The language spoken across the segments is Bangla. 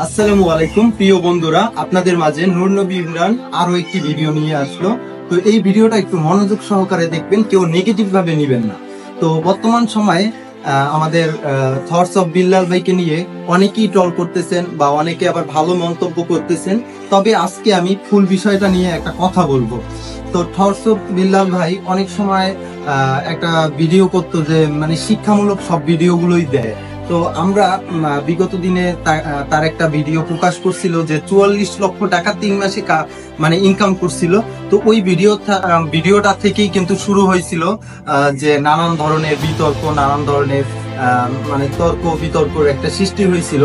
আসসালামু আলাইকুম প্রিয় বন্ধুরা, আপনাদের মাঝে নূর নবী ইমরান আরো একটি ভিডিও নিয়ে আসলো। তো এই ভিডিওটা একটু মনোযোগ সহকারে দেখবেন, কেউ নেগেটিভ ভাবে নেবেন না। তো বর্তমান সময়ে আমাদের থটস অফ বিল্লাল ভাইকে নিয়ে অনেকেই ট্রল করতেছেন বা অনেকে আবার ভালো মন্তব্য করতেছেন। তবে আজকে আমি ফুল বিষয়টা নিয়ে একটা কথা বলবো। তো থটস অফ বিল্লাল ভাই অনেক সময় একটা ভিডিও করতো যে মানে শিক্ষামূলক সব ভিডিওগুলোই দেয়। তো আমরা বিগত দিনে তার একটা ভিডিও প্রকাশ করছিল যে 44 লক্ষ টাকা 3 মাসে মানে ইনকাম করছিল। তো ওই ভিডিওটা থেকেই কিন্তু শুরু হয়েছিল যে নানান ধরনের বিতর্ক, নানান ধরনের মানে তর্ক বিতর্কের একটা সৃষ্টি হয়েছিল।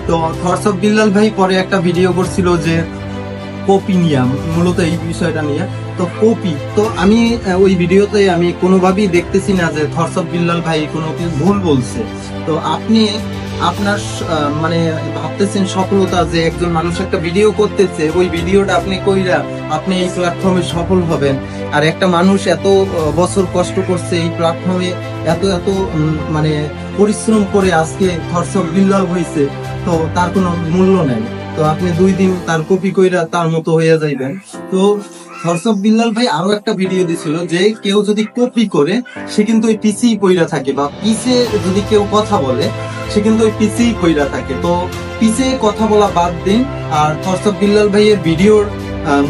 তো থটস অফ বিল্লাল ভাই পরে একটা ভিডিও করছিল যে কপি নিয়ে, মূলত এই বিষয়টা নিয়ে। তো কপি, তো আমি ওই ভিডিওতে আমি কোনোভাবেই দেখতেছি না যে থটস অফ বিল্লাল ভাই কোনো কিছু ভুল বলছে। তো আপনি আপনার মানে ভাবতেছেন সফলতা, যে একজন মানুষ একটা ভিডিও করতেছে, ওই ভিডিওটা আপনি কইরা আপনি এই প্ল্যাটফর্মে সফল হবেন। আর একটা মানুষ এত বছর কষ্ট করছে এই প্ল্যাটফর্মে, এত মানে পরিশ্রম করে আজকে থটস অফ বিল্লাল হয়েছে, তো তার কোনো মূল্য নেই। তো আপনি 2 দিন তার কপি কইরা তার মতো হয়ে যাইবেন। তো থটস অফ বিল্লাল ভাই আরো একটা ভিডিও দিছিল যে কেউ যদি কপি করে সে কিন্তু ওই পিসি পইরা থাকে, বা পিছে যদি কেউ কথা বলে সে কিন্তু ওই পিসি পইরা থাকে। তো পিছে কথা বলা বাদ দিন, আর থটস অফ বিল্লাল ভাইয়ের ভিডিওর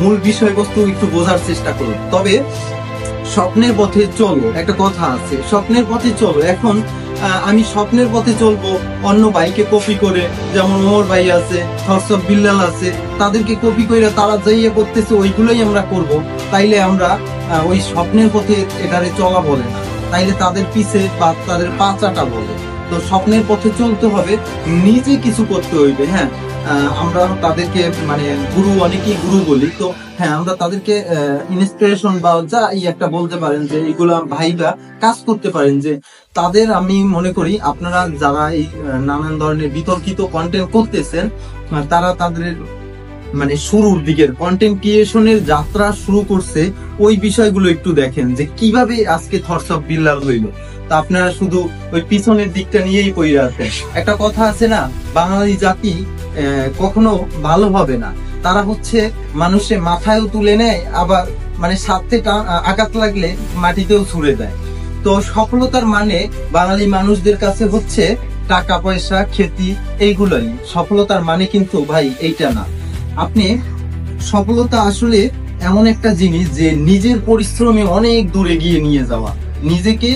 মূল বিষয়বস্তু একটু বোঝার চেষ্টা করুন। তবে স্বপ্নের পথে চলো, একটা কথা আছে, স্বপ্নের পথে চলো। এখন আমি স্বপ্নের পথে চলবো অন্য ভাইকে কপি করে, যেমন ওমর ভাই আছে, থটস অফ বিল্লাল আছে, তাদেরকে কপি করে তারা যাইয়ে করতেছে, ওইগুলোই আমরা করব। তাইলে আমরা ওই স্বপ্নের পথে এটারে চলা বলে না, তাইলে তাদের পিছে বা তাদের পা চাটা বলে। তো স্বপ্নের পথে চলতে হবে, নিজে কিছু করতে হইবে। হ্যাঁ, আমরা তাদেরকে মানে গুরু, অনেকেই গুরু বলি। তো হ্যাঁ, আমরা তাদেরকে ইন্সপিরেশন বা যা একটা বলতে পারেন যে এইগুলা ভাইরা কাজ করতে পারেন। যে তাদের আমি মনে করি আপনারা যারা এই নানান ধরনের বিতর্কিত কন্টেন্ট করতেছেন, তারা তাদের মানে শুরুর দিকের কন্টেন্ট ক্রিয়েশনের যাত্রা শুরু করছে, ওই বিষয়গুলো একটু দেখেন যে কিভাবে আজকে থটস অফ বিল্লাল হইলো। তা আপনারা শুধু ওই পিছনের দিকটা নিয়েই পড়ে আছেন। একটা কথা আছে না, বাঙালি জাতি কখনো ভালো হবে না, তারা হচ্ছে মানুষের মাথায়ও তুলে নেয়, আবার মানে সাথে আঘাত লাগলে মাটিতেও ছুড়ে দেয়। তো সফলতার মানে বাঙালি মানুষদের কাছে হচ্ছে টাকা পয়সা, খ্যাতি, এইগুলোই সফলতার মানে, কিন্তু ভাই এইটা না। আপনি সফলতা আসলে এমন একটা জিনিস যে নিজের পরিশ্রমে অনেক দূরে গিয়ে নিয়ে যাওয়া, নিজেকে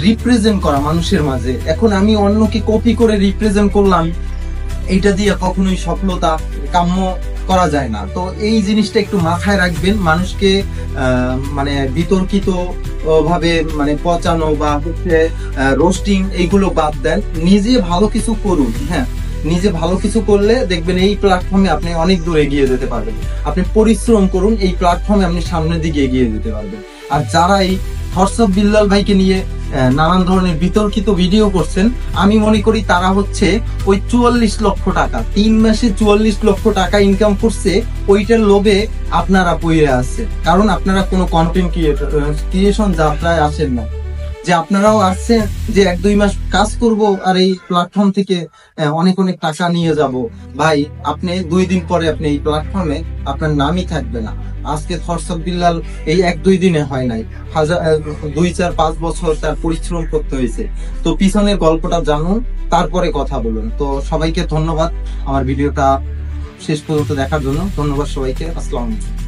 রিপ্রেজেন্ট করা মানুষের মাঝে। এখন আমি অন্যকে কপি করে রিপ্রেজেন্ট করলাম, এইটা দিয়ে কখনোই সফলতা কাম্য করা যায় না। তো এই জিনিসটা একটু মাথায় রাখবেন। মানুষকে মানে বিতর্কিত ভাবে মানে পচানো বা হচ্ছে রোস্টিং, এইগুলো বাদ দেন, নিজে ভালো কিছু করুন। হ্যাঁ, নিজে ভালো কিছু করলে দেখবেন এই প্ল্যাটফর্মে আপনি অনেক দূর এগিয়ে যেতে পারবেন। আপনি পরিশ্রম করুন, এই প্ল্যাটফর্মে আপনি সামনের দিকে এগিয়ে যেতে পারবেন। আর যারা এই থটস অফ বিল্লাল ভাইকে নিয়ে নানান ধরনের বিতর্কিত ভিডিও করছেন, আমি মনে করি তারা হচ্ছে ওই 44 লক্ষ টাকা 3 মাসে 44 লক্ষ টাকা ইনকাম করছে, ওইটার লোভে আপনারা পড়ে আছে। কারণ আপনারা কোনো কন্টেন্ট ক্রিয়েশন যাত্রায় আসেন না, যে আপনারাও আসছেন যে 1-2 মাস কাজ করব আর এই প্ল্যাটফর্ম থেকে অনেক টাকা নিয়ে যাব। ভাই, আপনি 2 দিন পরে আপনি এই প্ল্যাটফর্মে আপনার নামই থাকবে না। আজকে থটস অফ বিল্লাল এই 1-2 দিনে হয় নাই, 2-4-5 বছর তার পরিশ্রম করতে হয়েছে। তো পিছনের গল্পটা জানুন, তারপরে কথা বলুন। তো সবাইকে ধন্যবাদ আমার ভিডিওটা শেষ পর্যন্ত দেখার জন্য। ধন্যবাদ সবাইকে। আসসালামু আলাইকুম।